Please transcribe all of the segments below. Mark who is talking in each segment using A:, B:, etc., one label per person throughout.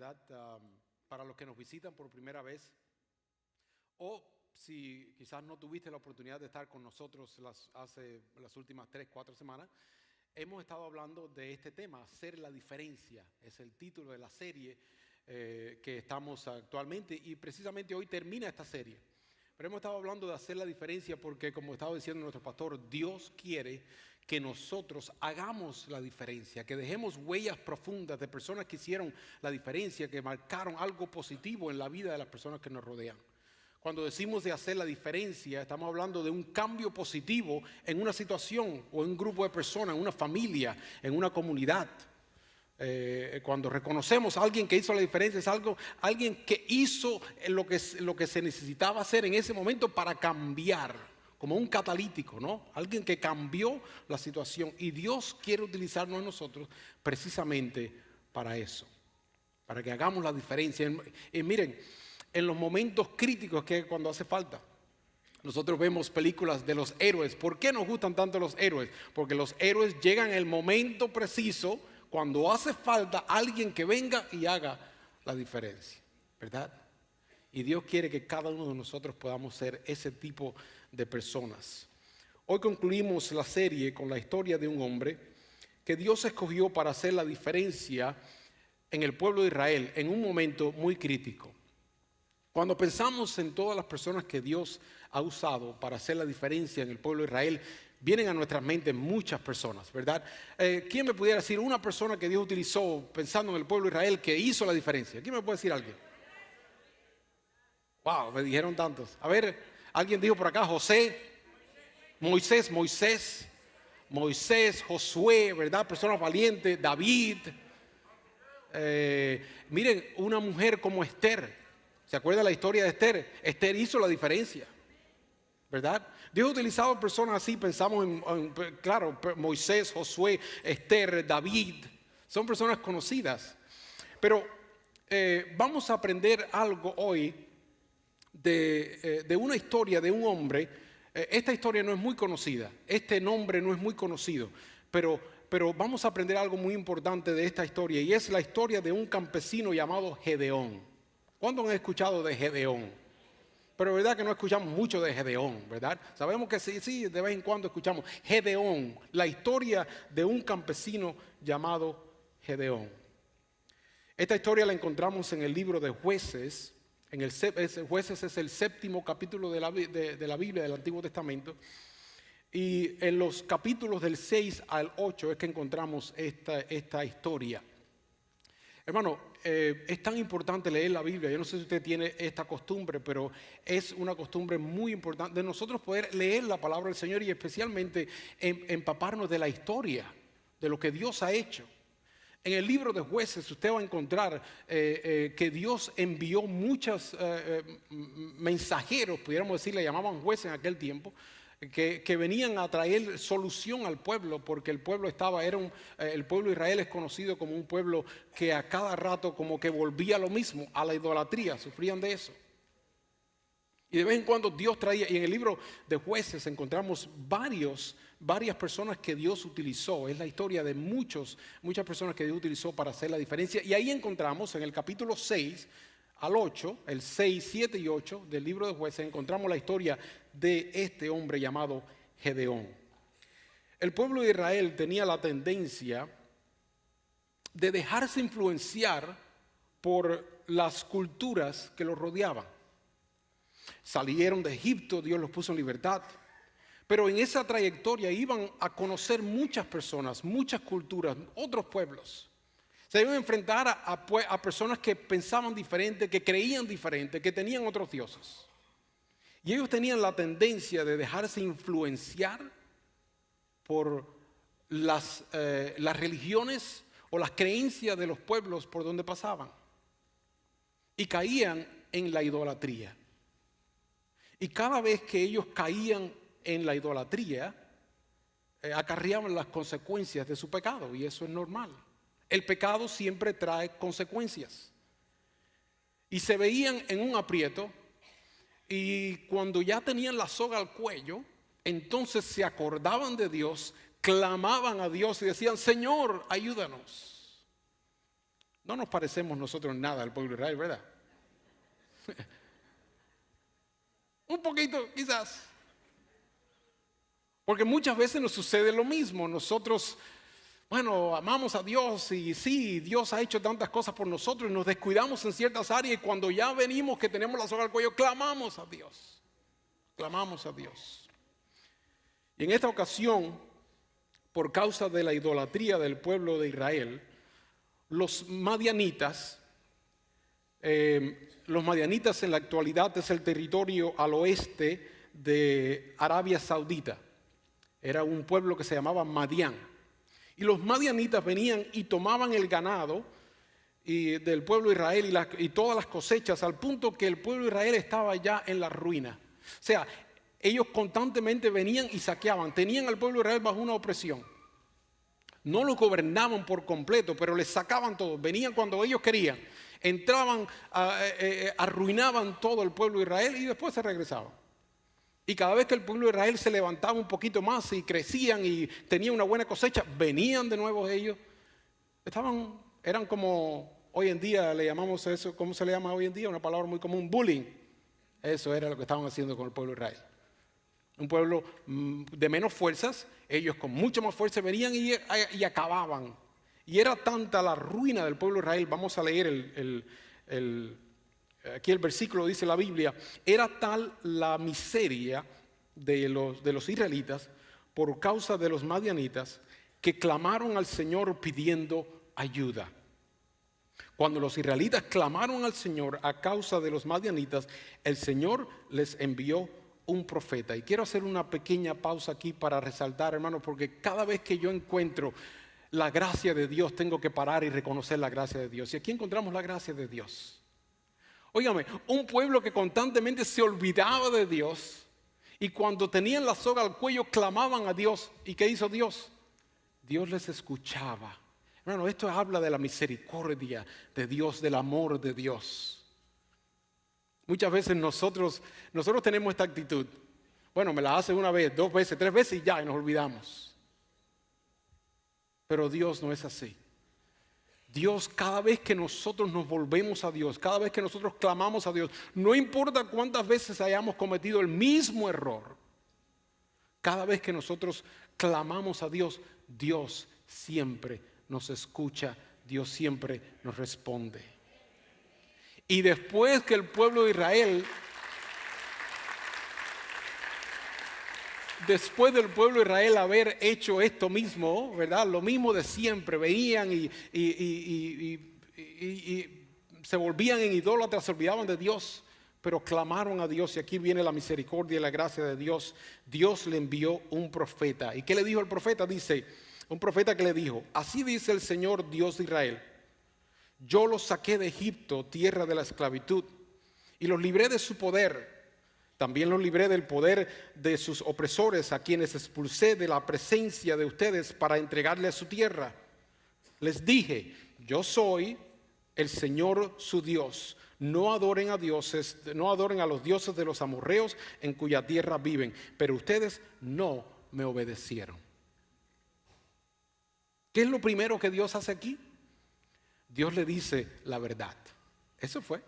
A: ¿verdad? Para los que nos visitan por primera vez, o si quizás no tuviste la oportunidad de estar con nosotros hace las últimas 3, 4 semanas, hemos estado hablando de este tema, hacer la diferencia. Es el título de la serie que estamos actualmente, y precisamente hoy termina esta serie. Pero hemos estado hablando de hacer la diferencia porque, como estaba diciendo nuestro pastor, Dios quiere que nosotros hagamos la diferencia, que dejemos huellas profundas de personas que hicieron la diferencia, que marcaron algo positivo en la vida de las personas que nos rodean. Cuando decimos de hacer la diferencia, estamos hablando de un cambio positivo en una situación o en un grupo de personas, en una familia, en una comunidad. Cuando reconocemos a alguien que hizo la diferencia, es alguien que hizo lo que se necesitaba hacer en ese momento para cambiar, como un catalítico, ¿no? Alguien que cambió la situación, y Dios quiere utilizarnos a nosotros precisamente para eso, para que hagamos la diferencia. Y miren, en los momentos críticos, que es cuando hace falta. Nosotros vemos películas de los héroes. ¿Por qué nos gustan tanto los héroes? Porque los héroes llegan en el momento preciso, cuando hace falta alguien que venga y haga la diferencia, ¿verdad? Y Dios quiere que cada uno de nosotros podamos ser ese tipo de personas. Hoy concluimos la serie con la historia de un hombre que Dios escogió para hacer la diferencia en el pueblo de Israel en un momento muy crítico. Cuando pensamos en todas las personas que Dios ha usado para hacer la diferencia en el pueblo de Israel, vienen a nuestras mentes muchas personas, ¿verdad? ¿Quién me pudiera decir una persona que Dios utilizó pensando en el pueblo de Israel que hizo la diferencia? ¿Quién me puede decir alguien? Wow, me dijeron tantos. A ver, alguien dijo por acá, Moisés, Josué, ¿verdad? Personas valientes, David. Miren, una mujer como Esther. ¿Se acuerda la historia de Esther? Esther hizo la diferencia, ¿verdad? Dios ha utilizado personas así. Pensamos claro, Moisés, Josué, Esther, David. Son personas conocidas. Pero vamos a aprender algo hoy de una historia de un hombre. Esta historia no es muy conocida. Este nombre no es muy conocido. Pero vamos a aprender algo muy importante de esta historia. Y es la historia de un campesino llamado Gedeón. ¿Cuántos han escuchado de Gedeón? Pero verdad que no escuchamos mucho de Gedeón, ¿verdad? Sabemos que sí, de vez en cuando escuchamos Gedeón, la historia de un campesino llamado Gedeón. Esta historia la encontramos en el libro de Jueces. Jueces es el 7º capítulo de la Biblia del Antiguo Testamento. Y en los capítulos del 6 al 8 es que encontramos esta historia. Hermano, es tan importante leer la Biblia. Yo no sé si usted tiene esta costumbre, pero es una costumbre muy importante de nosotros poder leer la palabra del Señor y especialmente empaparnos de la historia, de lo que Dios ha hecho. En el libro de Jueces usted va a encontrar que Dios envió muchos mensajeros, pudiéramos decir, le llamaban jueces en aquel tiempo, que venían a traer solución al pueblo, porque el pueblo el pueblo de Israel es conocido como un pueblo que a cada rato como que volvía a lo mismo, a la idolatría, sufrían de eso. Y de vez en cuando Dios traía, y en el libro de Jueces encontramos varias personas que Dios utilizó. Es la historia de muchas personas que Dios utilizó para hacer la diferencia. Y ahí encontramos en el capítulo 6 al 8, el 6, 7 y 8 del libro de Jueces, encontramos la historia de este hombre llamado Gedeón. El pueblo de Israel tenía la tendencia de dejarse influenciar por las culturas que los rodeaban. Salieron de Egipto, Dios los puso en libertad, pero en esa trayectoria iban a conocer muchas personas, muchas culturas, otros pueblos. Se iban a enfrentar a personas que pensaban diferente, que creían diferente, que tenían otros dioses. Y ellos tenían la tendencia de dejarse influenciar por las religiones o las creencias de los pueblos por donde pasaban. Y caían en la idolatría. Y cada vez que ellos caían en la idolatría, acarreaban las consecuencias de su pecado, y eso es normal. El pecado siempre trae consecuencias. Y se veían en un aprieto, y cuando ya tenían la soga al cuello, entonces se acordaban de Dios, clamaban a Dios y decían: Señor, ayúdanos. No nos parecemos nosotros en nada al pueblo de Israel, ¿verdad? Un poquito, quizás. Porque muchas veces nos sucede lo mismo. Nosotros, bueno, amamos a Dios y sí, Dios ha hecho tantas cosas por nosotros y nos descuidamos en ciertas áreas y cuando ya venimos que tenemos la soga al cuello, clamamos a Dios. Clamamos a Dios. Y en esta ocasión, por causa de la idolatría del pueblo de Israel, los madianitas en la actualidad es el territorio al oeste de Arabia Saudita. Era un pueblo que se llamaba Madián. Y los madianitas venían y tomaban el ganado del pueblo de Israel y todas las cosechas, al punto que el pueblo de Israel estaba ya en la ruina. O sea, ellos constantemente venían y saqueaban, tenían al pueblo de Israel bajo una opresión. No lo gobernaban por completo, pero les sacaban todo. Venían cuando ellos querían. Entraban, arruinaban todo el pueblo de Israel y después se regresaban. Y cada vez que el pueblo de Israel se levantaba un poquito más y crecían y tenían una buena cosecha, venían de nuevo ellos. Eran como, hoy en día le llamamos eso, ¿cómo se le llama hoy en día? Una palabra muy común, bullying. Eso era lo que estaban haciendo con el pueblo de Israel. Un pueblo de menos fuerzas, ellos con mucha más fuerza venían y acababan. Y era tanta la ruina del pueblo de Israel, vamos a leer aquí el versículo dice la Biblia, era tal la miseria de los israelitas por causa de los madianitas que clamaron al Señor pidiendo ayuda. Cuando los israelitas clamaron al Señor a causa de los madianitas, el Señor les envió un profeta. Y quiero hacer una pequeña pausa aquí para resaltar, hermanos, porque cada vez que yo encuentro la gracia de Dios, tengo que parar y reconocer la gracia de Dios. Y aquí encontramos la gracia de Dios. Óigame, un pueblo que constantemente se olvidaba de Dios y cuando tenían la soga al cuello clamaban a Dios. ¿Y qué hizo Dios? Dios les escuchaba. Hermano, esto habla de la misericordia de Dios, del amor de Dios. Muchas veces nosotros tenemos esta actitud. Bueno, me la hace una vez, 2 veces, 3 veces y ya, y nos olvidamos. Pero Dios no es así. Dios, cada vez que nosotros nos volvemos a Dios, cada vez que nosotros clamamos a Dios, no importa cuántas veces hayamos cometido el mismo error, cada vez que nosotros clamamos a Dios, Dios siempre nos escucha, Dios siempre nos responde. Y después que el pueblo de Israel, después del pueblo de Israel haber hecho esto mismo, ¿verdad? Lo mismo de siempre, venían y se volvían en idólatras, se olvidaban de Dios, pero clamaron a Dios y aquí viene la misericordia y la gracia de Dios. Dios le envió un profeta. ¿Y qué le dijo el profeta? Dice, un profeta que le dijo, así dice el Señor Dios de Israel. Yo los saqué de Egipto, tierra de la esclavitud, y los libré de su poder. También los libré del poder de sus opresores, a quienes expulsé de la presencia de ustedes para entregarle a su tierra. Les dije, yo soy el Señor su Dios. No adoren a dioses, no adoren a los dioses de los amorreos en cuya tierra viven. Pero ustedes no me obedecieron. ¿Qué es lo primero que Dios hace aquí? Dios le dice la verdad. Eso fue.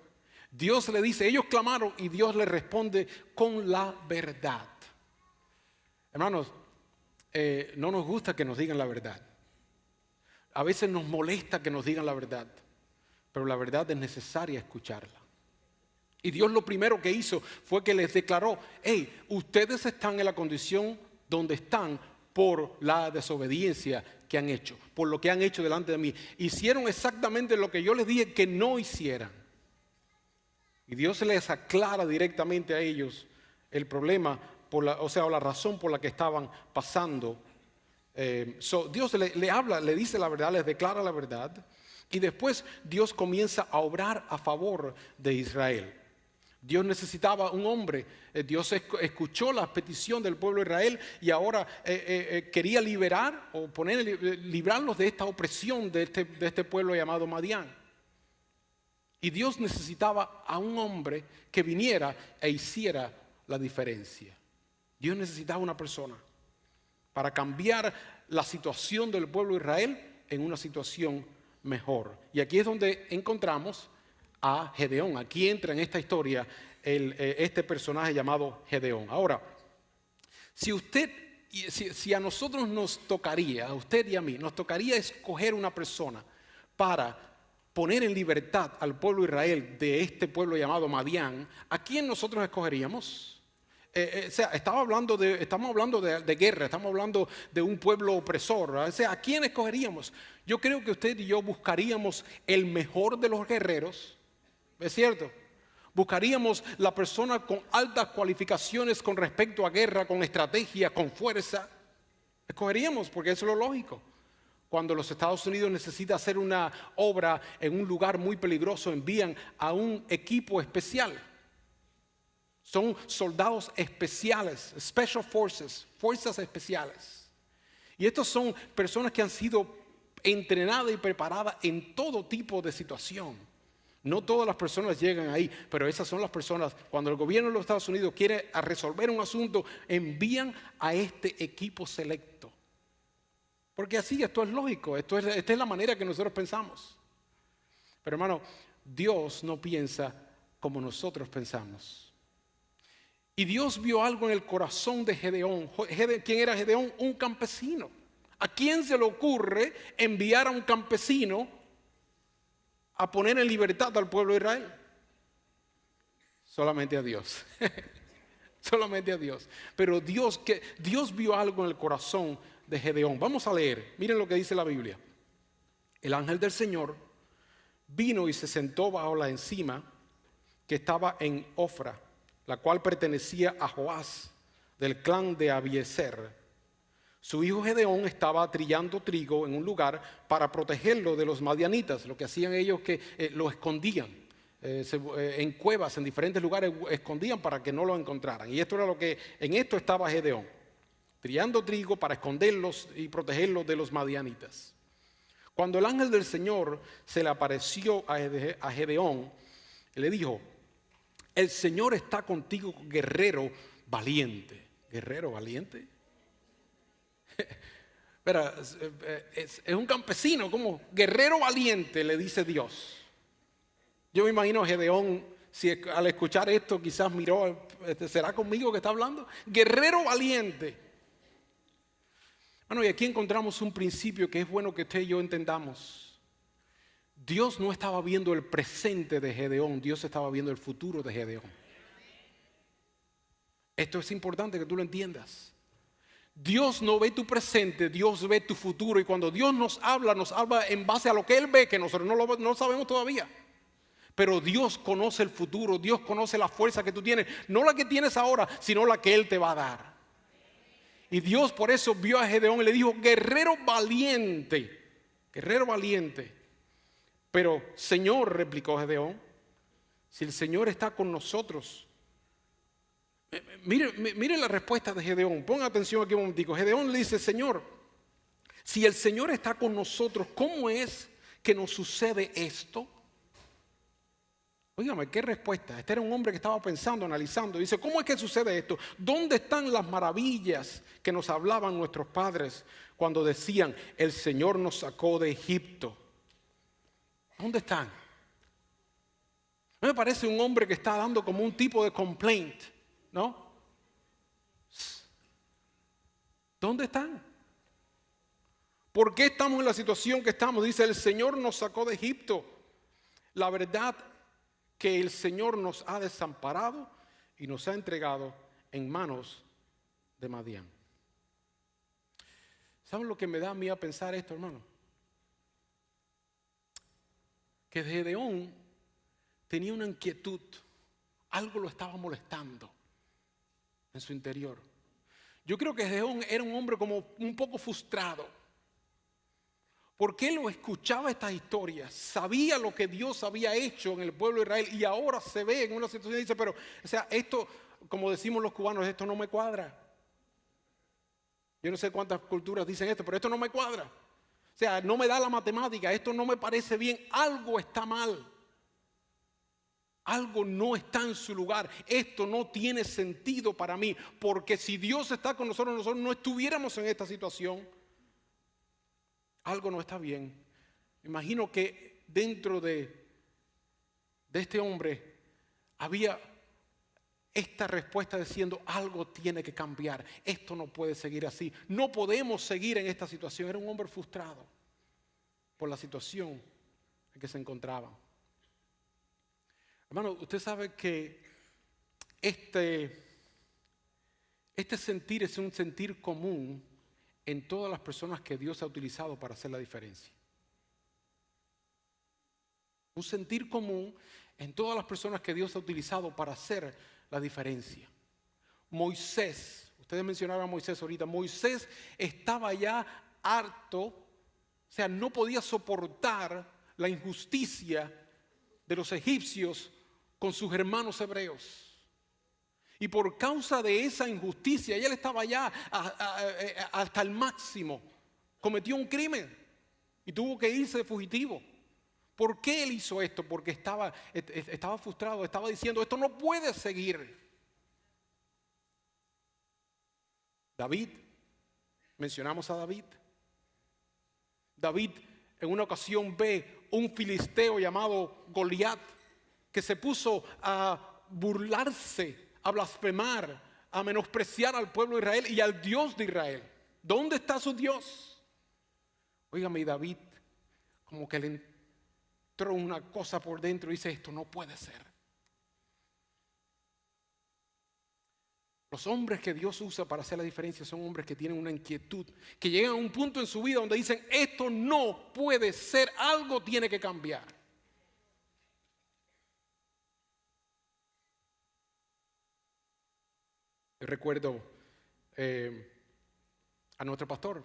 A: Dios le dice, ellos clamaron y Dios le responde con la verdad. Hermanos, no nos gusta que nos digan la verdad. A veces nos molesta que nos digan la verdad, pero la verdad es necesaria escucharla. Y Dios lo primero que hizo fue que les declaró, hey, ustedes están en la condición donde están por la desobediencia que han hecho, por lo que han hecho delante de mí. Hicieron exactamente lo que yo les dije que no hicieran. Y Dios les aclara directamente a ellos el problema, o la razón por la que estaban pasando. Dios le habla, le dice la verdad, les declara la verdad. Y después Dios comienza a obrar a favor de Israel. Dios necesitaba un hombre. Dios escuchó la petición del pueblo de Israel y ahora quería liberar o librarlos de esta opresión de este pueblo llamado Madián. Y Dios necesitaba a un hombre que viniera e hiciera la diferencia. Dios necesitaba una persona para cambiar la situación del pueblo de Israel en una situación mejor. Y aquí es donde encontramos a Gedeón. Aquí entra en esta historia este personaje llamado Gedeón. Ahora, si a nosotros nos tocaría, a usted y a mí, nos tocaría escoger una persona para poner en libertad al pueblo de Israel de este pueblo llamado Madián, ¿a quién nosotros escogeríamos? Estamos hablando de guerra, estamos hablando de un pueblo opresor. O sea, ¿a quién escogeríamos? Yo creo que usted y yo buscaríamos el mejor de los guerreros, ¿es cierto? Buscaríamos la persona con altas cualificaciones con respecto a guerra, con estrategia, con fuerza. Escogeríamos, porque eso es lo lógico. Cuando los Estados Unidos necesitan hacer una obra en un lugar muy peligroso, envían a un equipo especial. Son soldados especiales, special forces, fuerzas especiales. Y estos son personas que han sido entrenadas y preparadas en todo tipo de situación. No todas las personas llegan ahí, pero esas son las personas, cuando el gobierno de los Estados Unidos quiere resolver un asunto, envían a este equipo selecto. Porque así, esto es lógico, esta es la manera que nosotros pensamos. Pero hermano, Dios no piensa como nosotros pensamos. Y Dios vio algo en el corazón de Gedeón. ¿Quién era Gedeón? Un campesino. ¿A quién se le ocurre enviar a un campesino a poner en libertad al pueblo de Israel? Solamente a Dios. Solamente a Dios. Pero Dios vio algo en el corazón de Gedeón. Vamos a leer. Miren lo que dice la Biblia. El ángel del Señor vino y se sentó bajo la encina que estaba en Ofra, la cual pertenecía a Joás, del clan de Abiezer. Su hijo Gedeón estaba trillando trigo en un lugar para protegerlo de los madianitas. Lo que hacían ellos que lo escondían en cuevas, en diferentes lugares, escondían para que no lo encontraran. Y esto era en esto estaba Gedeón, trillando trigo para esconderlos y protegerlos de los madianitas. Cuando el ángel del Señor se le apareció a Gedeón, le dijo: el Señor está contigo, guerrero valiente. ¿Guerrero valiente? Pero es un campesino, como guerrero valiente, le dice Dios. Yo me imagino a Gedeón, si al escuchar esto quizás miró, ¿será conmigo que está hablando? Guerrero valiente. Bueno, y aquí encontramos un principio que es bueno que usted y yo entendamos. Dios no estaba viendo el presente de Gedeón, Dios estaba viendo el futuro de Gedeón. Esto es importante que tú lo entiendas. Dios no ve tu presente, Dios ve tu futuro. Y cuando Dios nos habla en base a lo que Él ve, que nosotros no lo sabemos todavía. Pero Dios conoce el futuro, Dios conoce la fuerza que tú tienes. No la que tienes ahora, sino la que Él te va a dar. Y Dios por eso vio a Gedeón y le dijo: guerrero valiente, guerrero valiente. Pero Señor, replicó Gedeón, si el Señor está con nosotros. Mire la respuesta de Gedeón. Ponga atención aquí un momentico. Gedeón le dice: Señor, si el Señor está con nosotros, ¿cómo es que nos sucede esto? Óigame, qué respuesta. Este era un hombre que estaba pensando, analizando. Dice: ¿cómo es que sucede esto? ¿Dónde están las maravillas que nos hablaban nuestros padres cuando decían: el Señor nos sacó de Egipto? ¿Dónde están? Me parece un hombre que está dando como un tipo de complaint, ¿no? ¿Dónde están? ¿Por qué estamos en la situación que estamos? Dice: el Señor nos sacó de Egipto. La verdad que el Señor nos ha desamparado y nos ha entregado en manos de Madián. ¿Saben lo que me da a mí a pensar esto, hermano? Que Gedeón tenía una inquietud, algo lo estaba molestando en su interior. Yo creo que Gedeón era un hombre como un poco frustrado, porque él lo escuchaba estas historias, sabía lo que Dios había hecho en el pueblo de Israel y ahora se ve en una situación y dice: pero, esto, como decimos los cubanos, esto no me cuadra. Yo no sé cuántas culturas dicen esto, pero esto no me cuadra. No me da la matemática, esto no me parece bien, algo está mal. Algo no está en su lugar, esto no tiene sentido para mí, porque si Dios está con nosotros, nosotros no estuviéramos en esta situación. Algo no está bien. Imagino que dentro de este hombre había esta respuesta diciendo: algo tiene que cambiar, esto no puede seguir así, no podemos seguir en esta situación. Era un hombre frustrado por la situación en que se encontraba. Hermano, usted sabe que este sentir es un sentir común en todas las personas que Dios ha utilizado para hacer la diferencia. Un sentir común en todas las personas que Dios ha utilizado para hacer la diferencia. Moisés, ustedes mencionaron a Moisés ahorita. Moisés estaba ya harto, o sea, no podía soportar la injusticia de los egipcios con sus hermanos hebreos. Y por causa de esa injusticia, él estaba ya hasta el máximo. Cometió un crimen y tuvo que irse de fugitivo. ¿Por qué él hizo esto? Porque estaba frustrado, estaba diciendo: esto no puede seguir. David, mencionamos a David. David en una ocasión ve un filisteo llamado Goliat que se puso a burlarse, a blasfemar, a menospreciar al pueblo de Israel y al Dios de Israel. ¿Dónde está su Dios? Óigame, David como que le entró una cosa por dentro y dice: esto no puede ser. Los hombres que Dios usa para hacer la diferencia son hombres que tienen una inquietud, que llegan a un punto en su vida donde dicen: esto no puede ser, algo tiene que cambiar. Yo recuerdo a nuestro pastor.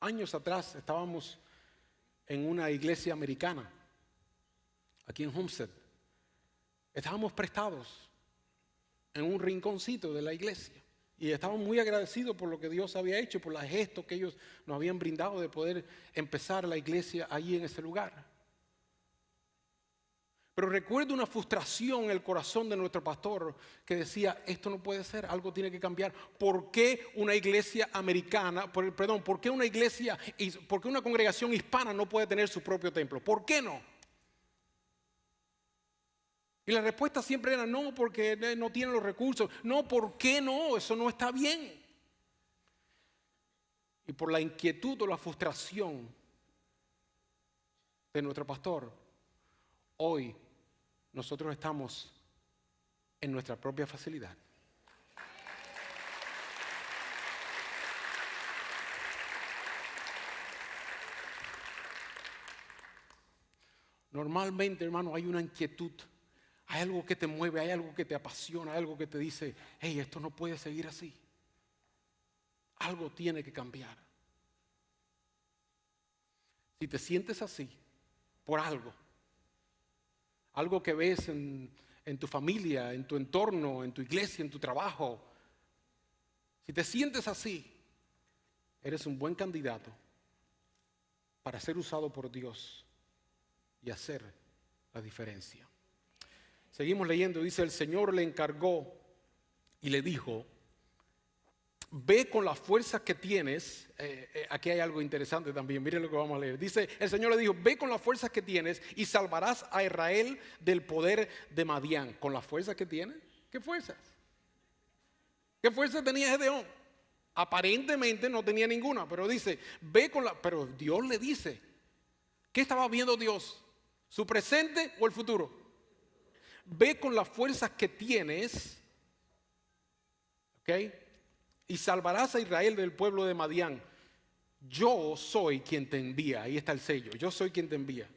A: Años atrás estábamos en una iglesia americana, aquí en Homestead. Estábamos prestados en un rinconcito de la iglesia y estábamos muy agradecidos por lo que Dios había hecho, por los gestos que ellos nos habían brindado de poder empezar la iglesia allí en ese lugar. Pero recuerdo una frustración en el corazón de nuestro pastor que decía: esto no puede ser, algo tiene que cambiar. ¿Por qué una iglesia americana, por qué una congregación hispana no puede tener su propio templo? ¿Por qué no? Y la respuesta siempre era: no, porque no tienen los recursos. No, ¿por qué no? Eso no está bien. Y por la inquietud o la frustración de nuestro pastor, hoy nosotros estamos en nuestra propia facilidad. Normalmente, hermano, hay una inquietud. Hay algo que te mueve, hay algo que te apasiona, hay algo que te dice: hey, esto no puede seguir así. Algo tiene que cambiar. Si te sientes así, por algo que ves en tu familia, en tu entorno, en tu iglesia, en tu trabajo, si te sientes así, eres un buen candidato para ser usado por Dios y hacer la diferencia. Seguimos leyendo, dice: el Señor le encargó y le dijo: ve con las fuerzas que tienes. Aquí hay algo interesante también, miren lo que vamos a leer. Dice, el Señor le dijo: ve con las fuerzas que tienes y salvarás a Israel del poder de Madián. ¿Con las fuerzas que tienes? ¿Qué fuerzas? ¿Qué fuerzas tenía Gedeón? Aparentemente no tenía ninguna, pero dice, pero Dios le dice, ¿qué estaba viendo Dios? ¿Su presente o el futuro? Ve con las fuerzas que tienes, ¿ok? Y salvarás a Israel del pueblo de Madián. Yo soy quien te envía. Ahí está el sello. Yo soy quien te envía.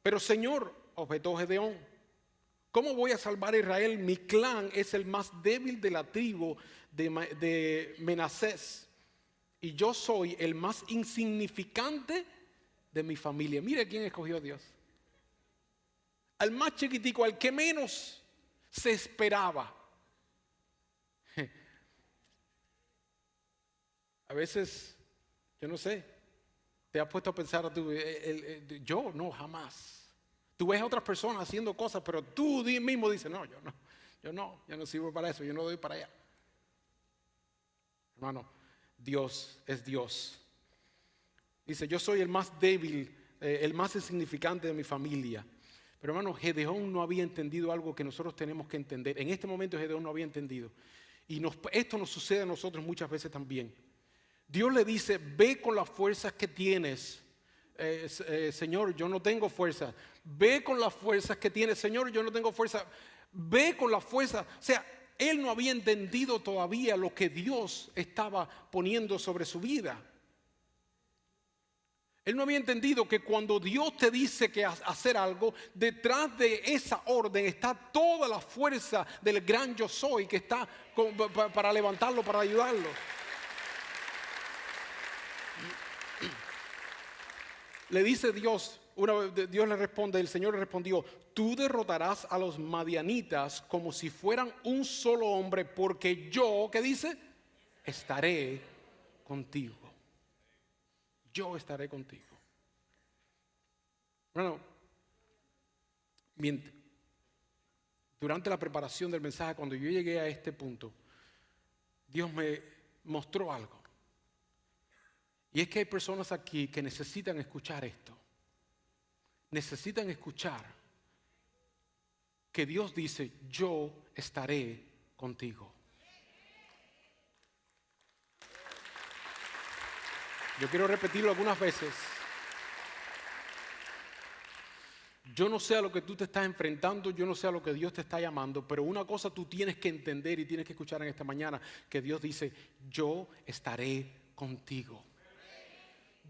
A: Pero Señor, objetó Gedeón, ¿cómo voy a salvar a Israel? Mi clan es el más débil de la tribu de Menasés. Y yo soy el más insignificante de mi familia. Mire quién escogió Dios. Al más chiquitico, al que menos se esperaba. A veces, yo no sé, te has puesto a pensar, yo no, jamás. Tú ves a otras personas haciendo cosas, pero tú mismo dices, no, yo no sirvo para eso, yo no doy para allá. Hermano, Dios es Dios. Dice, yo soy el más débil, el más insignificante de mi familia. Pero hermano, Gedeón no había entendido algo que nosotros tenemos que entender. En este momento Gedeón no había entendido. Y esto nos sucede a nosotros muchas veces también. Dios le dice, ve con las fuerzas que tienes. Señor, yo no tengo fuerza. Ve con las fuerzas que tienes. Señor, yo no tengo fuerza. Ve con la fuerza. O sea, él no había entendido todavía lo que Dios estaba poniendo sobre su vida. Él no había entendido que cuando Dios te dice que hacer algo, detrás de esa orden está toda la fuerza del gran yo soy que está para levantarlo, para ayudarlo. Le dice Dios, Dios le responde, el Señor le respondió, tú derrotarás a los madianitas como si fueran un solo hombre, porque yo, ¿qué dice? Estaré contigo. Yo estaré contigo. Bueno, durante la preparación del mensaje, cuando yo llegué a este punto, Dios me mostró algo. Y es que hay personas aquí que necesitan escuchar esto. Necesitan escuchar que Dios dice, yo estaré contigo. Yo quiero repetirlo algunas veces. Yo no sé a lo que tú te estás enfrentando, yo no sé a lo que Dios te está llamando, pero una cosa tú tienes que entender y tienes que escuchar en esta mañana, que Dios dice, yo estaré contigo.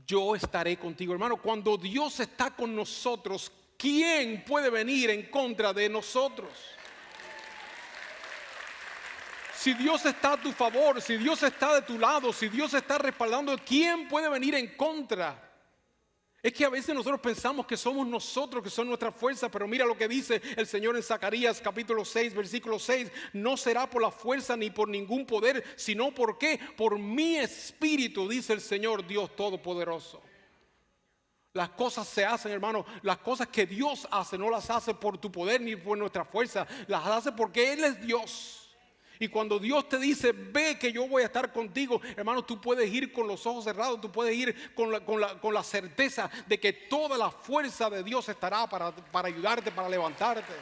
A: Yo estaré contigo. Hermano, cuando Dios está con nosotros, ¿quién puede venir en contra de nosotros? Si Dios está a tu favor, si Dios está de tu lado, si Dios está respaldando, ¿quién puede venir en contra? Es que a veces nosotros pensamos que somos nosotros, que son nuestra fuerza, pero mira lo que dice el Señor en Zacarías capítulo 6, versículo 6. No será por la fuerza ni por ningún poder, sino ¿por qué? Por mi espíritu, dice el Señor Dios Todopoderoso. Las cosas se hacen, hermano, las cosas que Dios hace, no las hace por tu poder ni por nuestra fuerza, las hace porque Él es Dios. Y cuando Dios te dice, ve que yo voy a estar contigo, hermano, tú puedes ir con los ojos cerrados, tú puedes ir con la certeza de que toda la fuerza de Dios estará para ayudarte, para levantarte.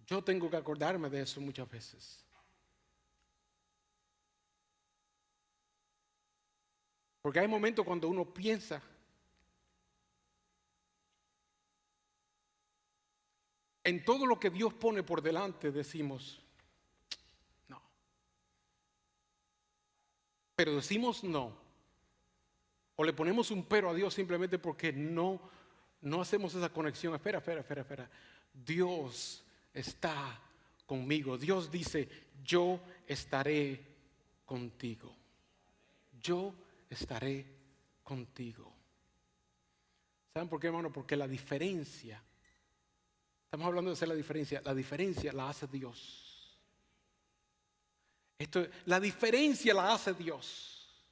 A: Yo tengo que acordarme de eso muchas veces. Porque hay momentos cuando uno piensa en todo lo que Dios pone por delante, decimos, no. Pero decimos no. O le ponemos un pero a Dios simplemente porque no hacemos esa conexión. Espera. Dios está conmigo. Dios dice, yo estaré contigo. Yo estaré contigo. ¿Saben por qué, hermano? Porque la diferencia, estamos hablando de hacer la diferencia la hace Dios. La diferencia la hace Dios.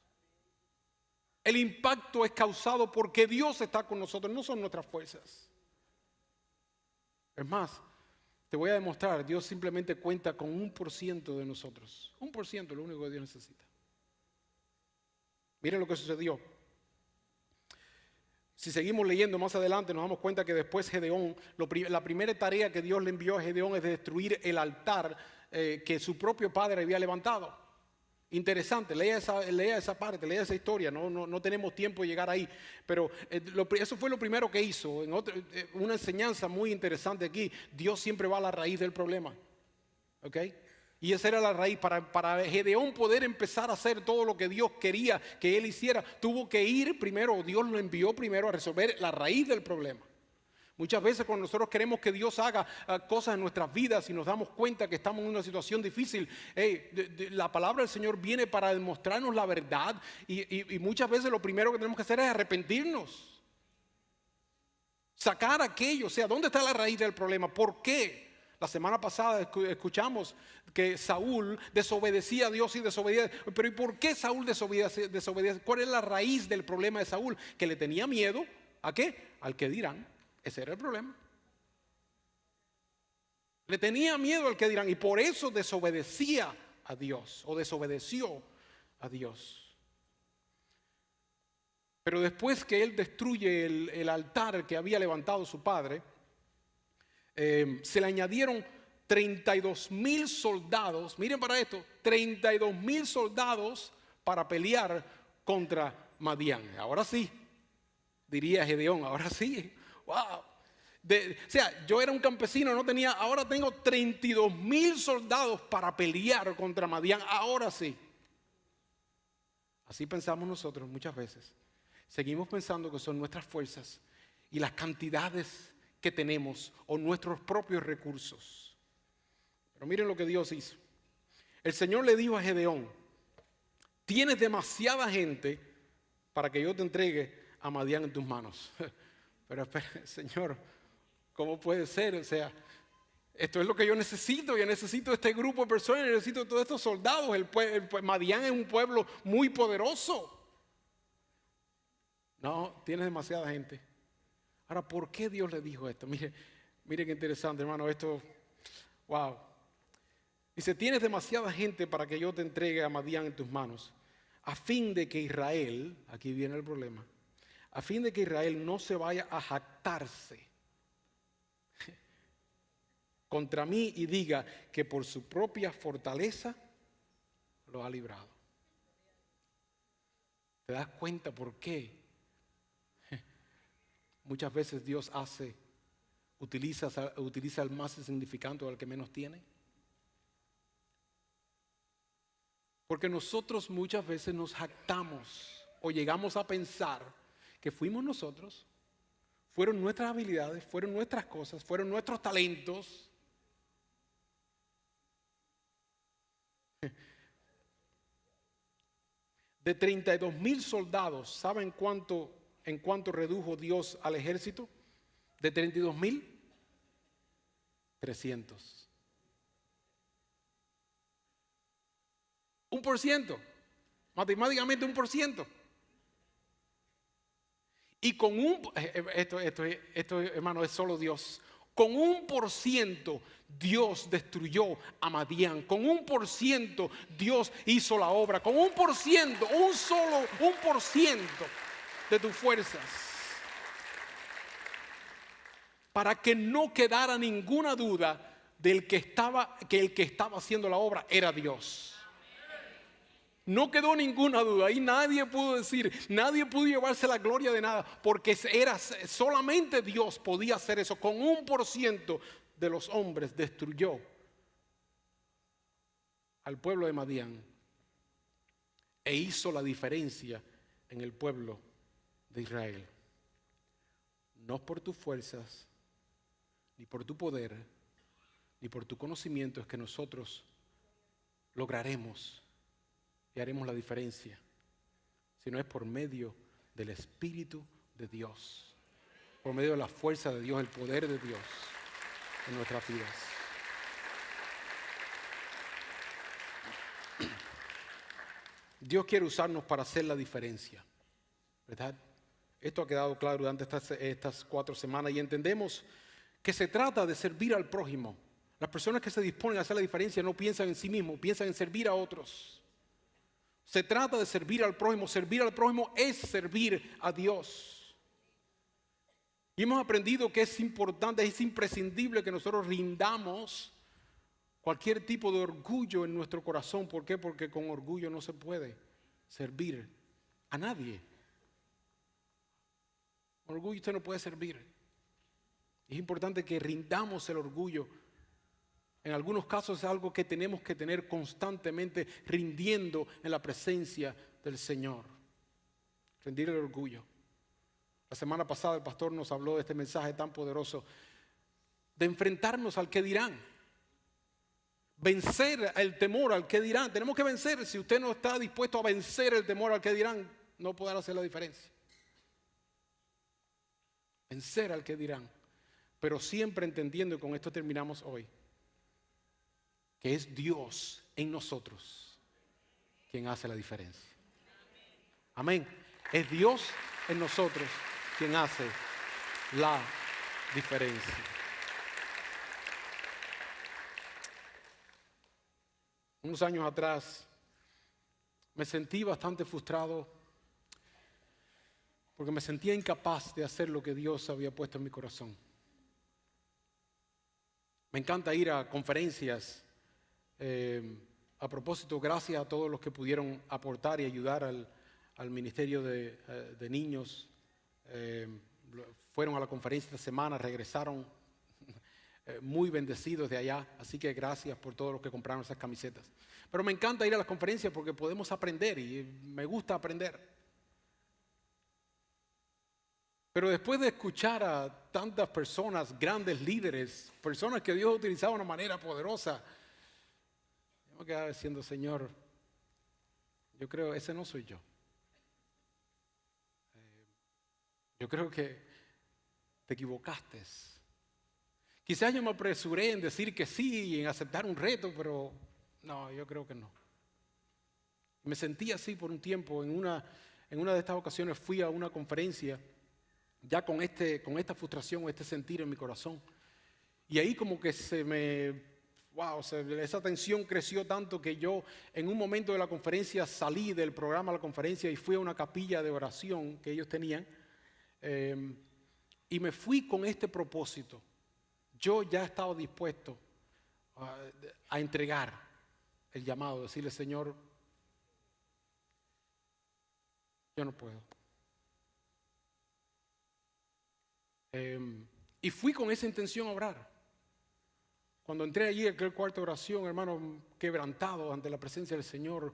A: El impacto es causado porque Dios está con nosotros, no son nuestras fuerzas. Es más, te voy a demostrar, Dios simplemente cuenta con 1% de nosotros. 1% es lo único que Dios necesita. Miren lo que sucedió. Si seguimos leyendo más adelante nos damos cuenta que después Gedeón, la primera tarea que Dios le envió a Gedeón es destruir el altar que su propio padre había levantado. Interesante, lea esa parte, lea esa historia, no tenemos tiempo de llegar ahí, pero eso fue lo primero que hizo. Una enseñanza muy interesante aquí, Dios siempre va a la raíz del problema, ¿ok? Y esa era la raíz. Para Gedeón poder empezar a hacer todo lo que Dios quería que él hiciera, tuvo que ir primero, Dios lo envió primero a resolver la raíz del problema. Muchas veces cuando nosotros queremos que Dios haga cosas en nuestras vidas y nos damos cuenta que estamos en una situación difícil, la palabra del Señor viene para demostrarnos la verdad y muchas veces lo primero que tenemos que hacer es arrepentirnos. Sacar aquello, o sea, ¿dónde está la raíz del problema? ¿Por qué? La semana pasada escuchamos que Saúl desobedecía a Dios y desobedecía. Pero ¿y por qué Saúl desobedecía? ¿Cuál es la raíz del problema de Saúl? Que le tenía miedo, ¿a qué? Al que dirán. Ese era el problema. Le tenía miedo al que dirán y por eso desobedecía a Dios o desobedeció a Dios. Pero después que él destruye el altar que había levantado su padre, se le añadieron 32,000 soldados. Miren para esto, 32,000 soldados para pelear contra Madián. Ahora sí, diría Gedeón, ahora sí, wow. O sea, yo era un campesino, no tenía, ahora tengo 32,000 soldados para pelear contra Madián, ahora sí. Así pensamos nosotros muchas veces. Seguimos pensando que son nuestras fuerzas y las cantidades que tenemos o nuestros propios recursos. Pero miren lo que Dios hizo. El Señor le dijo a Gedeón: tienes demasiada gente para que yo te entregue a Madián en tus manos. Pero espera, Señor, ¿cómo puede ser? O sea, esto es lo que yo necesito este grupo de personas, yo necesito todos estos soldados. Madián es un pueblo muy poderoso. No, tienes demasiada gente. Ahora, ¿por qué Dios le dijo esto? Mire qué interesante, hermano, esto, wow. Dice, tienes demasiada gente para que yo te entregue a Madián en tus manos, a fin de que Israel, aquí viene el problema, a fin de que Israel no se vaya a jactarse contra mí y diga que por su propia fortaleza lo ha librado. ¿Te das cuenta por qué? Muchas veces Dios utiliza al más insignificante o al que menos tiene. Porque nosotros muchas veces nos jactamos o llegamos a pensar que fuimos nosotros, fueron nuestras habilidades, fueron nuestras cosas, fueron nuestros talentos. De 32,000 soldados, ¿saben en cuánto redujo Dios al ejército? De 32,000, 300. 1%, matemáticamente 1%. Y con esto, hermano, es solo Dios. Con 1% Dios destruyó a Madián. Con 1% Dios hizo la obra. Con 1%, un solo 1% de tus fuerzas. Para que no quedara ninguna duda que el que estaba haciendo la obra era Dios. No quedó ninguna duda. Ahí nadie pudo decir, nadie pudo llevarse la gloria de nada, porque solamente Dios podía hacer eso. Con 1% de los hombres destruyó al pueblo de Madián e hizo la diferencia en el pueblo de Israel. No por tus fuerzas, ni por tu poder, ni por tu conocimiento es que nosotros lograremos y haremos la diferencia, sino es por medio del Espíritu de Dios, por medio de la fuerza de Dios, el poder de Dios en nuestras vidas. Dios quiere usarnos para hacer la diferencia, ¿verdad? Esto ha quedado claro durante estas 4 semanas y entendemos que se trata de servir al prójimo. Las personas que se disponen a hacer la diferencia no piensan en sí mismos, piensan en servir a otros. Se trata de servir al prójimo. Servir al prójimo es servir a Dios. Y hemos aprendido que es importante, es imprescindible que nosotros rindamos cualquier tipo de orgullo en nuestro corazón. ¿Por qué? Porque con orgullo no se puede servir a nadie. Con orgullo usted no puede servir. Es importante que rindamos el orgullo. En algunos casos es algo que tenemos que tener constantemente rindiendo en la presencia del Señor. Rendir el orgullo. La semana pasada el pastor nos habló de este mensaje tan poderoso de enfrentarnos al que dirán. Vencer el temor al que dirán. Tenemos que vencer. Si usted no está dispuesto a vencer el temor al que dirán, no podrá hacer la diferencia. Vencer al que dirán. Pero siempre entendiendo, y con esto terminamos hoy, que es Dios en nosotros quien hace la diferencia. Amén. Es Dios en nosotros quien hace la diferencia. unos años atrás, me sentí bastante frustrado porque me sentía incapaz de hacer lo que Dios había puesto en mi corazón. Me encanta ir a conferencias. A propósito, gracias a todos los que pudieron aportar y ayudar al Ministerio de Niños. Fueron a la conferencia esta semana, regresaron muy bendecidos de allá. Así que gracias por todos los que compraron esas camisetas. Pero me encanta ir a las conferencias porque podemos aprender y me gusta aprender. Pero después de escuchar a tantas personas, grandes líderes, personas que Dios ha utilizado de una manera poderosa, yo me quedaba diciendo, Señor, yo creo ese no soy yo. Yo creo que te equivocaste. Quizás yo me apresuré en decir que sí y en aceptar un reto, pero no, yo creo que no. Me sentí así por un tiempo. En una de estas ocasiones fui a una conferencia ya con esta frustración, este sentir en mi corazón. Y ahí como que esa tensión creció tanto que yo en un momento de la conferencia salí del programa de la conferencia y fui a una capilla de oración que ellos tenían. Y me fui con este propósito. Yo ya estaba dispuesto a entregar el llamado, decirle, Señor, yo no puedo. Y fui con esa intención a orar. Cuando entré allí en aquel cuarto de oración, hermano, quebrantado ante la presencia del Señor,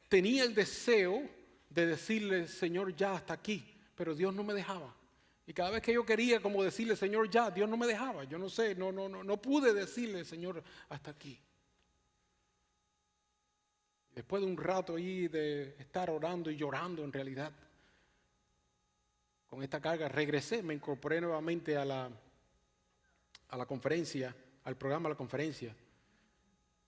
A: tenía el deseo de decirle, Señor, ya hasta aquí, pero Dios no me dejaba. Y cada vez que yo quería como decirle, Señor, ya, Dios no me dejaba. Yo no sé, no pude decirle, Señor, hasta aquí. Después de un rato ahí de estar orando y llorando en realidad, con esta carga, regresé, me incorporé nuevamente a la conferencia, al programa de la conferencia.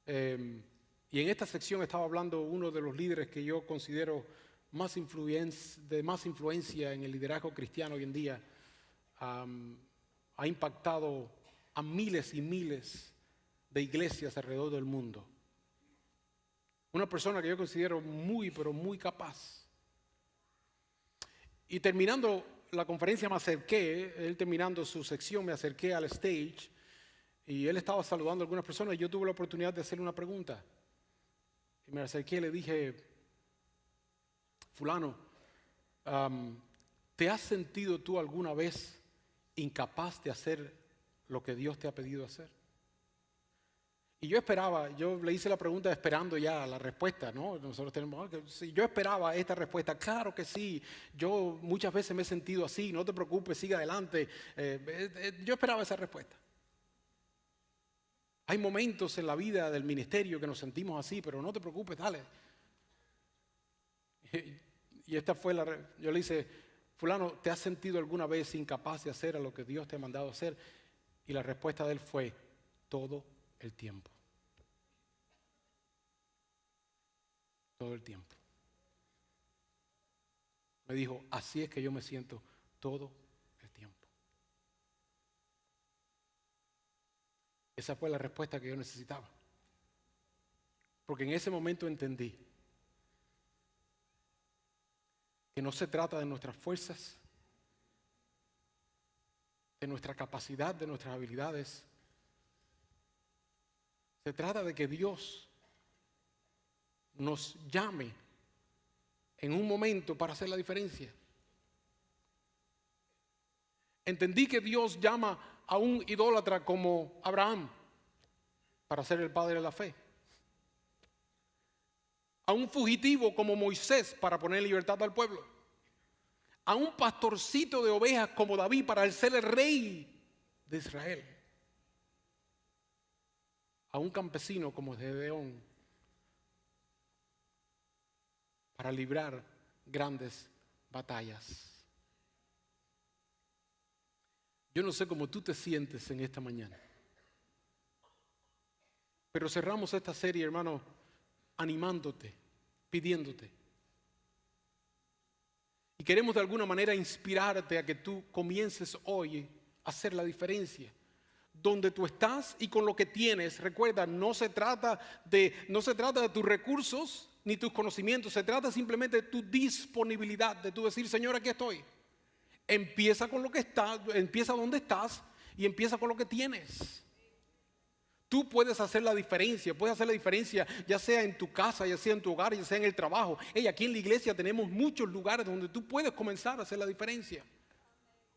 A: Y en esta sección estaba hablando uno de los líderes que yo considero de más influencia en el liderazgo cristiano hoy en día. Ha impactado a miles y miles de iglesias alrededor del mundo. Una persona que yo considero muy, pero muy capaz. Y terminando la conferencia me acerqué, él terminando su sección me acerqué al stage y él estaba saludando a algunas personas y yo tuve la oportunidad de hacerle una pregunta. Y me acerqué y le dije, fulano, ¿te has sentido tú alguna vez incapaz de hacer lo que Dios te ha pedido hacer? Y yo le hice la pregunta esperando ya la respuesta, ¿no? Nosotros tenemos, yo esperaba esta respuesta, claro que sí, yo muchas veces me he sentido así, no te preocupes, sigue adelante. Yo esperaba esa respuesta. Hay momentos en la vida del ministerio que nos sentimos así, pero no te preocupes, dale. Y yo le hice, fulano, ¿te has sentido alguna vez incapaz de hacer a lo que Dios te ha mandado hacer? Y la respuesta de él fue, todo el tiempo. Todo el tiempo. Me dijo, así es que yo me siento todo el tiempo. Esa fue la respuesta que yo necesitaba. Porque en ese momento entendí que no se trata de nuestras fuerzas, de nuestra capacidad, de nuestras habilidades. Se trata de que Dios nos llame en un momento para hacer la diferencia. Entendí que Dios llama a un idólatra como Abraham para ser el padre de la fe. A un fugitivo como Moisés para poner en libertad al pueblo. A un pastorcito de ovejas como David para ser el rey de Israel. A un campesino como Gedeón para librar grandes batallas. Yo no sé cómo tú te sientes en esta mañana, pero cerramos esta serie, hermano, animándote, pidiéndote. Y queremos de alguna manera inspirarte a que tú comiences hoy a hacer la diferencia. donde tú estás y con lo que tienes. Recuerda, no se trata de tus recursos ni tus conocimientos, se trata simplemente de tu disponibilidad, de tú decir, Señor, aquí estoy. Empieza con lo que estás, empieza donde estás y empieza con lo que tienes. Tú puedes hacer la diferencia, ya sea en tu casa, ya sea en tu hogar, ya sea en el trabajo. Aquí en la iglesia tenemos muchos lugares donde tú puedes comenzar a hacer la diferencia.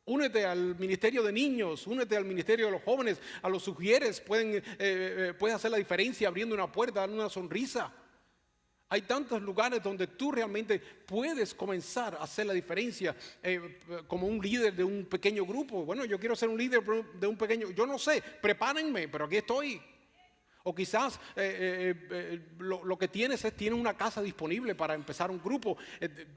A: Únete al ministerio de niños, únete al ministerio de los jóvenes, a los sugieres, puedes hacer la diferencia abriendo una puerta, dando una sonrisa. Hay tantos lugares donde tú realmente puedes comenzar a hacer la diferencia como un líder de un pequeño grupo. Bueno, yo quiero ser un líder de un pequeño, yo no sé, prepárenme, pero aquí estoy. O quizás lo que tienes una casa disponible para empezar un grupo.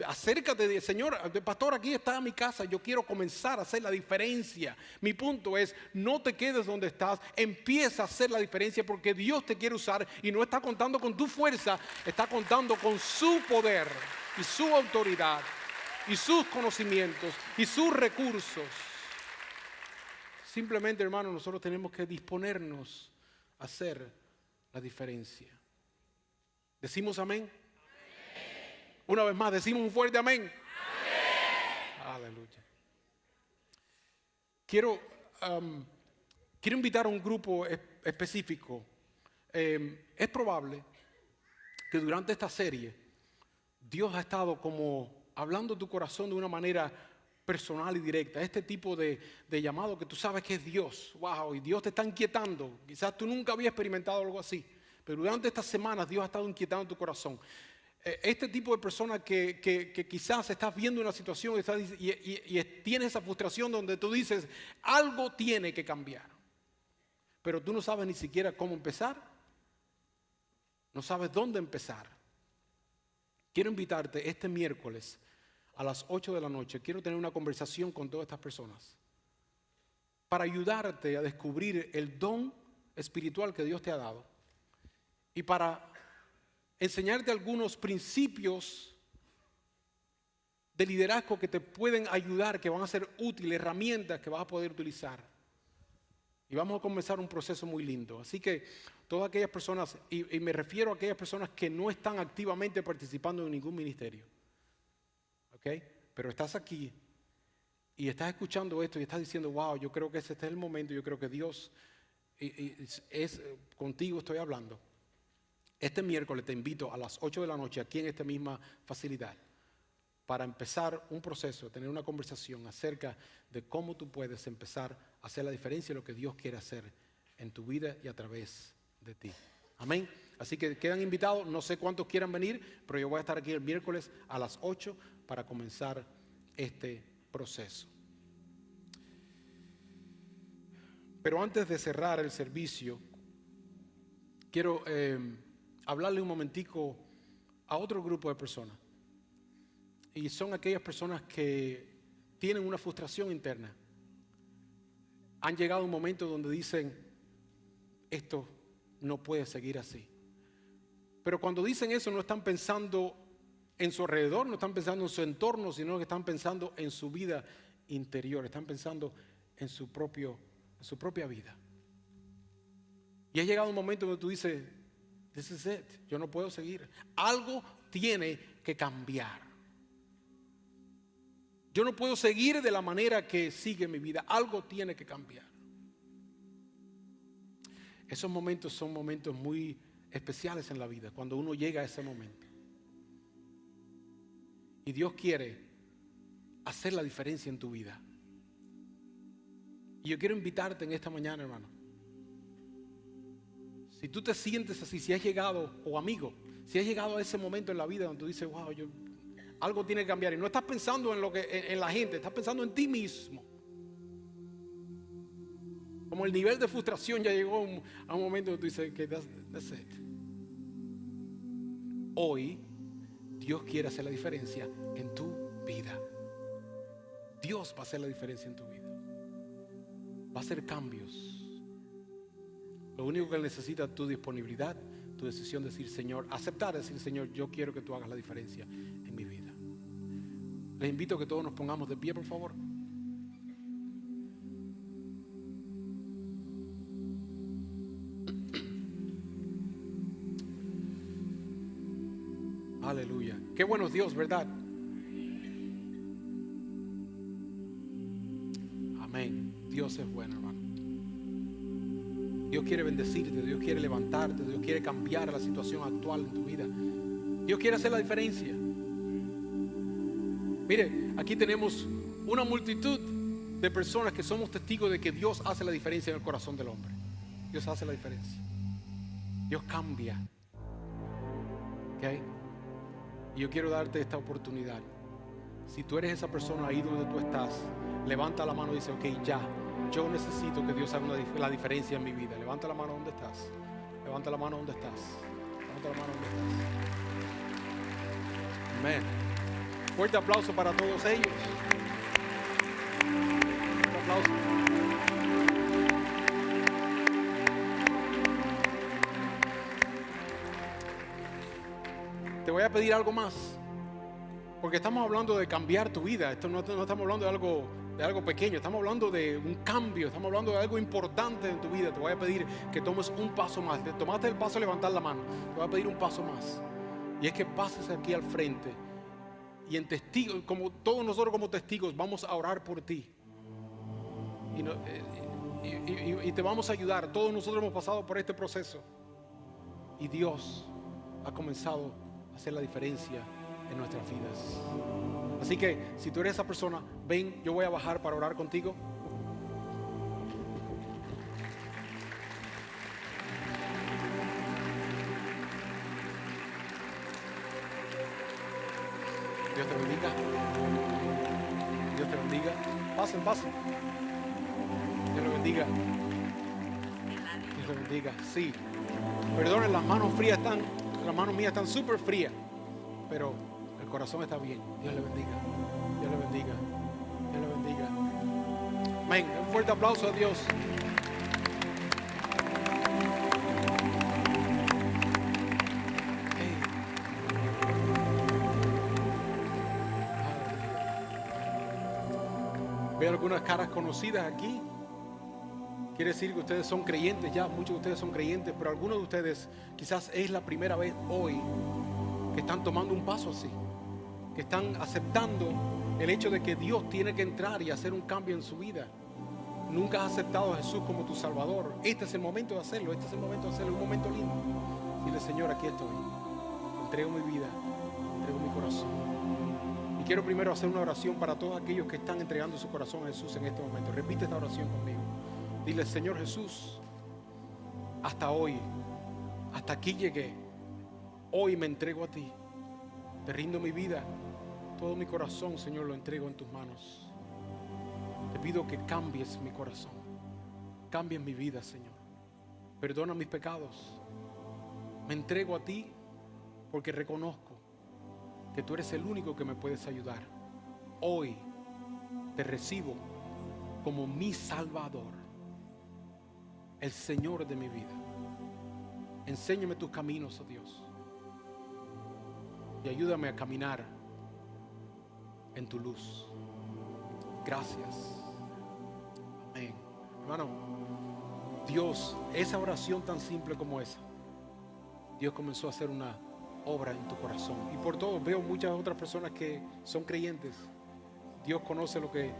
A: Acércate, Señor, pastor, aquí está mi casa, yo quiero comenzar a hacer la diferencia. Mi punto es, no te quedes donde estás, empieza a hacer la diferencia porque Dios te quiere usar y no está contando con tu fuerza, está contando con su poder y su autoridad y sus conocimientos y sus recursos. Simplemente, hermano, nosotros tenemos que disponernos hacer la diferencia. ¿Decimos amén? Amén. Una vez más, decimos un fuerte amén. Amén. Aleluya. Quiero invitar a un grupo específico. Es probable que durante esta serie Dios ha estado como hablando a tu corazón de una manera personal y directa, este tipo de llamado que tú sabes que es Dios, wow, y Dios te está inquietando. Quizás tú nunca habías experimentado algo así, pero durante estas semanas Dios ha estado inquietando tu corazón. Este tipo de persona que quizás estás viendo una situación y tienes esa frustración donde tú dices, algo tiene que cambiar, pero tú no sabes ni siquiera cómo empezar, no sabes dónde empezar. Quiero invitarte este miércoles a las 8 de la noche, quiero tener una conversación con todas estas personas para ayudarte a descubrir el don espiritual que Dios te ha dado y para enseñarte algunos principios de liderazgo que te pueden ayudar, que van a ser útiles, herramientas que vas a poder utilizar. Y vamos a comenzar un proceso muy lindo. Así que todas aquellas personas, y me refiero a aquellas personas que no están activamente participando en ningún ministerio, ¿okay? Pero estás aquí y estás escuchando esto y estás diciendo, wow, yo creo que este es el momento, yo creo que Dios contigo estoy hablando. Este miércoles te invito a las 8 de la noche aquí en esta misma facilidad para empezar un proceso, tener una conversación acerca de cómo tú puedes empezar a hacer la diferencia de lo que Dios quiere hacer en tu vida y a través de ti. Amén. Así que quedan invitados, no sé cuántos quieran venir, pero yo voy a estar aquí el miércoles a las 8 para comenzar este proceso. Pero antes de cerrar el servicio, quiero hablarle un momentico a otro grupo de personas. Y son aquellas personas que tienen una frustración interna. Han llegado a un momento donde dicen, esto no puede seguir así. Pero cuando dicen eso no están pensando en su alrededor, no están pensando en su entorno, sino que están pensando en su vida interior, están pensando en su propia vida. Y ha llegado un momento donde tú dices, this is it, yo no puedo seguir. Algo tiene que cambiar. Yo no puedo seguir de la manera que sigue mi vida. Algo tiene que cambiar. Esos momentos son momentos muy especiales en la vida, cuando uno llega a ese momento. Y Dios quiere hacer la diferencia en tu vida. Y yo quiero invitarte en esta mañana, hermano. Si tú te sientes así, si has llegado, o amigo, si has llegado a ese momento en la vida donde tú dices, wow, algo tiene que cambiar. Y no estás pensando en la gente, estás pensando en ti mismo. Como el nivel de frustración ya llegó a un momento donde tú dices que that's it. Hoy Dios quiere hacer la diferencia en tu vida. Dios va a hacer la diferencia en tu vida. Va a hacer cambios. Lo único que Él necesita es tu disponibilidad, tu decisión de decir, Señor, aceptar, decir, Señor, yo quiero que tú hagas la diferencia en mi vida. Les invito a que todos nos pongamos de pie, por favor. Aleluya. Qué bueno es Dios, ¿verdad? Amén. Dios es bueno, hermano. Dios quiere bendecirte, Dios quiere levantarte, Dios quiere cambiar la situación actual en tu vida. Dios quiere hacer la diferencia. Mire, aquí tenemos una multitud de personas que somos testigos de que Dios hace la diferencia en el corazón del hombre. Dios hace la diferencia. Dios cambia. ¿Ok? Y yo quiero darte esta oportunidad. Si tú eres esa persona ahí donde tú estás, levanta la mano y dice, ok, ya, yo necesito que Dios haga la diferencia en mi vida. Levanta la mano donde estás. Levanta la mano donde estás. Levanta la mano donde estás. Amén. Fuerte aplauso para todos ellos. Fuerte aplauso. Te voy a pedir algo más, porque estamos hablando de cambiar tu vida. Esto no estamos hablando de algo pequeño, estamos hablando de un cambio, estamos hablando de algo importante en tu vida. Te voy a pedir que tomes un paso más. Tomaste el paso de levantar la mano, te voy a pedir un paso más, y es que pases aquí al frente y en testigos, como todos nosotros como testigos, vamos a orar por ti y te vamos a ayudar. Todos nosotros hemos pasado por este proceso y Dios ha comenzado a hacer la diferencia en nuestras vidas. Así que si tú eres esa persona, ven, yo voy a bajar para orar contigo. Dios te bendiga. Dios te bendiga. Pasen, pasen. Dios le bendiga. Dios te bendiga. Sí. Perdonen, las manos mías están súper frías, pero el corazón está bien. Dios le bendiga. Dios le bendiga. Dios le bendiga. Amén. Un fuerte aplauso a Dios. Veo algunas caras conocidas aquí. Quiere decir que ustedes son creyentes ya, muchos de ustedes son creyentes, pero algunos de ustedes quizás es la primera vez hoy que están tomando un paso así, que están aceptando el hecho de que Dios tiene que entrar y hacer un cambio en su vida. Nunca has aceptado a Jesús como tu Salvador. Este es el momento de hacerlo, este es el momento de hacerlo, un momento lindo. Dile, Señor, aquí estoy, entrego mi vida, entrego mi corazón. Y quiero primero hacer una oración para todos aquellos que están entregando su corazón a Jesús en este momento. Repite esta oración conmigo. Dile, Señor Jesús, hasta hoy, hasta aquí llegué. Hoy me entrego a ti. Te rindo mi vida. Todo mi corazón, Señor, lo entrego en tus manos. Te pido que cambies mi corazón. Cambies mi vida, Señor. Perdona mis pecados. Me entrego a ti porque reconozco que tú eres el único que me puedes ayudar. Hoy te recibo como mi Salvador, el Señor de mi vida. Enséñame tus caminos, oh Dios, y ayúdame a caminar en tu luz. Gracias. Amén. Hermano, Dios, esa oración tan simple como esa, Dios comenzó a hacer una obra en tu corazón. Y por todo veo muchas otras personas que son creyentes. Dios conoce lo que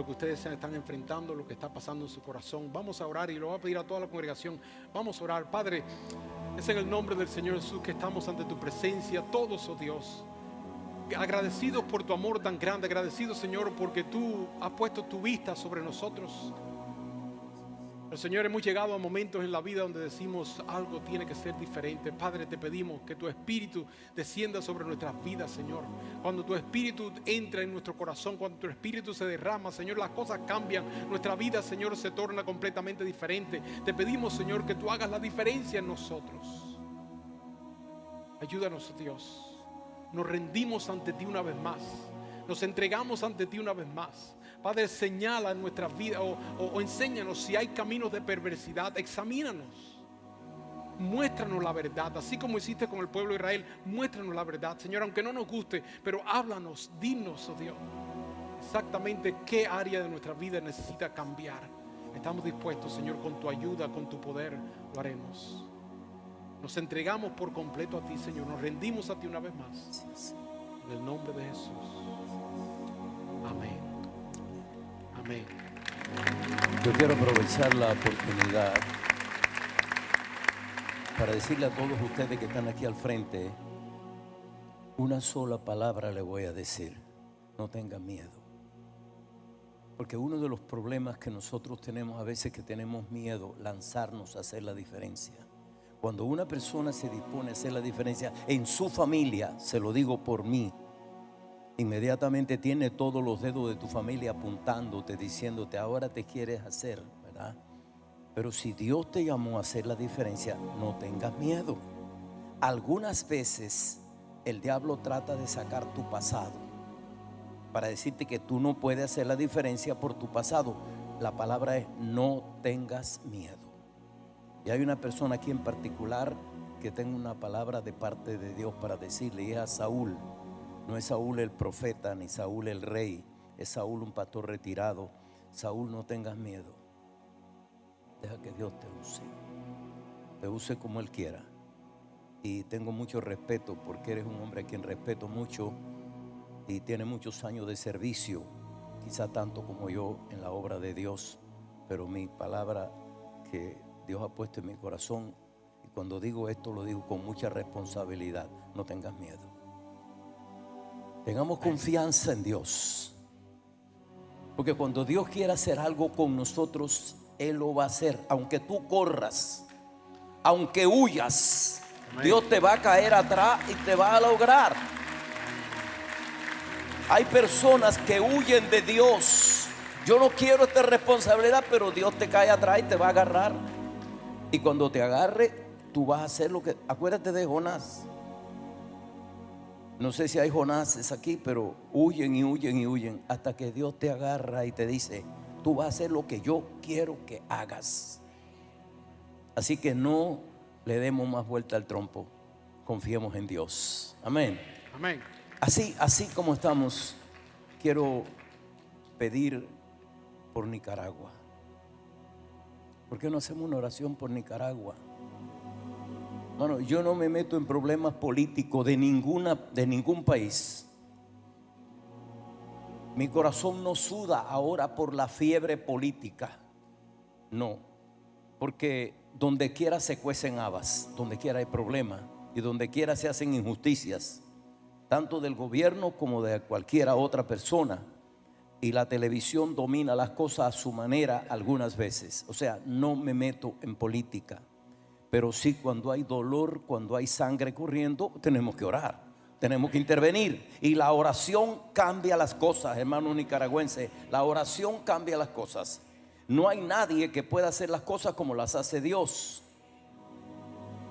A: ustedes se están enfrentando, lo que está pasando en su corazón. Vamos a orar y lo voy a pedir a toda la congregación. Vamos a orar. Padre, es en el nombre del Señor Jesús que estamos ante tu presencia, todos, oh Dios, agradecidos por tu amor tan grande, agradecidos, Señor, porque tú has puesto tu vista sobre nosotros. Pero, Señor, hemos llegado a momentos en la vida donde decimos algo tiene que ser diferente. Padre, te pedimos que tu Espíritu descienda sobre nuestras vidas, Señor. Cuando tu Espíritu entra en nuestro corazón, cuando tu Espíritu se derrama, Señor, las cosas cambian. Nuestra vida, Señor, se torna completamente diferente. Te pedimos, Señor, que tú hagas la diferencia en nosotros. Ayúdanos, Dios. Nos rendimos ante ti una vez más. Nos entregamos ante ti una vez más. Padre, señala en nuestras vidas o enséñanos si hay caminos de perversidad. Examínanos. Muéstranos la verdad. Así como hiciste con el pueblo de Israel, muéstranos la verdad, Señor, aunque no nos guste, pero háblanos, dinos, oh Dios, exactamente qué área de nuestra vida necesita cambiar. Estamos dispuestos, Señor, con tu ayuda, con tu poder, lo haremos. Nos entregamos por completo a ti, Señor. Nos rendimos a ti una vez más. En el nombre de Jesús. Amén. Amén.
B: Yo quiero aprovechar la oportunidad para decirle a todos ustedes que están aquí al frente, una sola palabra le voy a decir: no tengan miedo. Porque uno de los problemas que nosotros tenemos a veces, que tenemos miedo lanzarnos a hacer la diferencia. Cuando una persona se dispone a hacer la diferencia en su familia, se lo digo por mí, inmediatamente tiene todos los dedos de tu familia apuntándote, diciéndote: ahora te quieres hacer, ¿verdad? Pero si Dios te llamó a hacer la diferencia, no tengas miedo. Algunas veces el diablo trata de sacar tu pasado para decirte que tú no puedes hacer la diferencia por tu pasado. La palabra es: no tengas miedo. Y hay una persona aquí en particular que tengo una palabra de parte de Dios para decirle, y es a Saúl. No es Saúl el profeta, ni Saúl el rey, es Saúl un pastor retirado. Saúl, no tengas miedo. Deja que Dios te use como Él quiera. Y tengo mucho respeto, porque eres un hombre a quien respeto mucho y tiene muchos años de servicio, quizá tanto como yo en la obra de Dios. Pero mi palabra que Dios ha puesto en mi corazón, y cuando digo esto lo digo con mucha responsabilidad: no tengas miedo. Tengamos confianza en Dios, porque cuando Dios quiera hacer algo con nosotros, Él lo va a hacer. Aunque tú corras, aunque huyas, amén, Dios te va a caer atrás y te va a lograr. Hay personas que huyen de Dios. Yo no quiero esta responsabilidad, pero Dios te cae atrás y te va a agarrar. Y cuando te agarre, tú vas a hacer lo que... Acuérdate de Jonás. No sé si hay Jonases aquí, pero huyen y huyen y huyen hasta que Dios te agarra y te dice: tú vas a hacer lo que yo quiero que hagas. Así que no le demos más vuelta al trompo. Confiemos en Dios. Amén.
A: Amén.
B: Así como estamos, quiero pedir por Nicaragua. ¿Por qué no hacemos una oración por Nicaragua? Bueno, yo no me meto en problemas políticos de ningún país. Mi corazón no suda ahora por la fiebre política. No, porque donde quiera se cuecen habas, donde quiera hay problemas y donde quiera se hacen injusticias, tanto del gobierno como de cualquiera otra persona. Y la televisión domina las cosas a su manera algunas veces. O sea, no me meto en política. Pero sí, cuando hay dolor, cuando hay sangre corriendo, tenemos que orar, tenemos que intervenir. Y la oración cambia las cosas, hermanos nicaragüenses. La oración cambia las cosas. No hay nadie que pueda hacer las cosas como las hace Dios.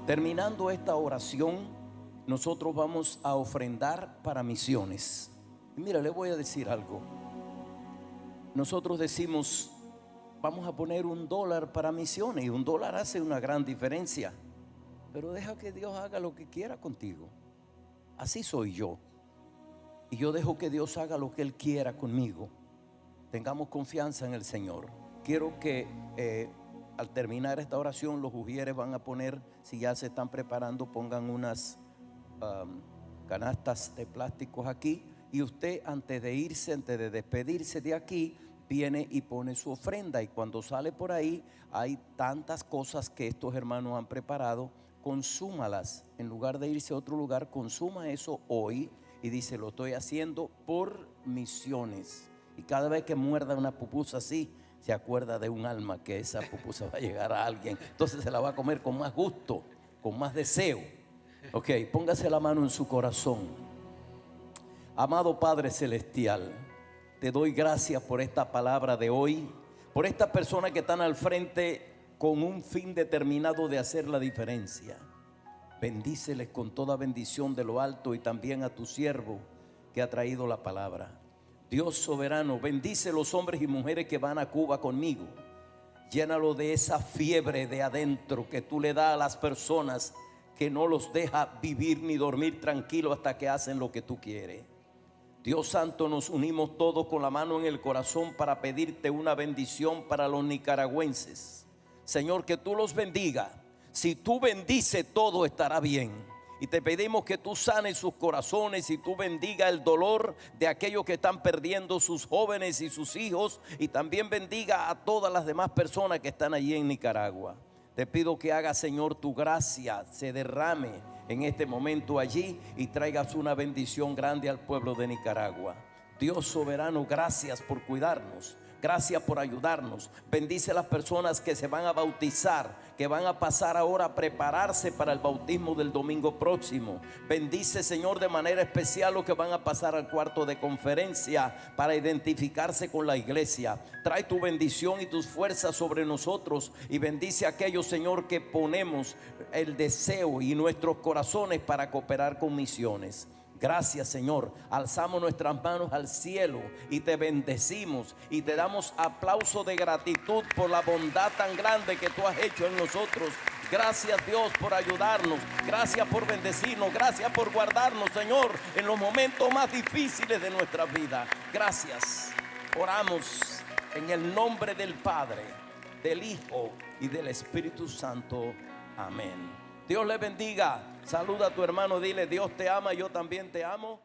B: Terminando esta oración, nosotros vamos a ofrendar para misiones. Y mira, le voy a decir algo. Nosotros decimos: vamos a poner $1 para misiones, y $1 hace una gran diferencia. Pero deja que Dios haga lo que quiera contigo. Así soy yo. Y yo dejo que Dios haga lo que Él quiera conmigo. Tengamos confianza en el Señor. Quiero que al terminar esta oración, los ujieres van a poner, si ya se están preparando, pongan unas canastas de plásticos aquí. Y usted, antes de irse, antes de despedirse de aquí, viene y pone su ofrenda. Y cuando sale por ahí, hay tantas cosas que estos hermanos han preparado. Consúmalas. En lugar de irse a otro lugar, consuma eso hoy y dice: lo estoy haciendo por misiones. Y cada vez que muerda una pupusa así, se acuerda de un alma, que esa pupusa va a llegar a alguien. Entonces se la va a comer con más gusto, con más deseo. Ok, póngase la mano en su corazón. Amado Padre Celestial, te doy gracias por esta palabra de hoy, por estas personas que están al frente con un fin determinado de hacer la diferencia. Bendíceles con toda bendición de lo alto, y también a tu siervo que ha traído la palabra. Dios soberano, bendice los hombres y mujeres que van a Cuba conmigo. Llénalo de esa fiebre de adentro que tú le das a las personas, que no los deja vivir ni dormir tranquilo hasta que hacen lo que tú quieres. Dios santo, nos unimos todos con la mano en el corazón para pedirte una bendición para los nicaragüenses. Señor, que tú los bendiga. Si tú bendices, todo estará bien. Y te pedimos que tú sanes sus corazones y tú bendiga el dolor de aquellos que están perdiendo sus jóvenes y sus hijos. Y también bendiga a todas las demás personas que están allí en Nicaragua. Te pido que haga, Señor, tu gracia se derrame en este momento allí y traigas una bendición grande al pueblo de Nicaragua. Dios soberano, gracias por cuidarnos. Gracias por ayudarnos. Bendice a las personas que se van a bautizar, que van a pasar ahora a prepararse para el bautismo del domingo próximo. Bendice, Señor, de manera especial los que van a pasar al cuarto de conferencia para identificarse con la iglesia. Trae tu bendición y tus fuerzas sobre nosotros y bendice a aquellos, Señor, que ponemos el deseo y nuestros corazones para cooperar con misiones. Gracias, Señor. Alzamos nuestras manos al cielo y te bendecimos y te damos aplauso de gratitud por la bondad tan grande que tú has hecho en nosotros. Gracias, Dios, por ayudarnos. Gracias por bendecirnos. Gracias por guardarnos, Señor, en los momentos más difíciles de nuestra vida. Gracias. Oramos en el nombre del Padre, del Hijo y del Espíritu Santo. Amén. Dios le bendiga. Saluda a tu hermano, dile: Dios te ama, yo también te amo.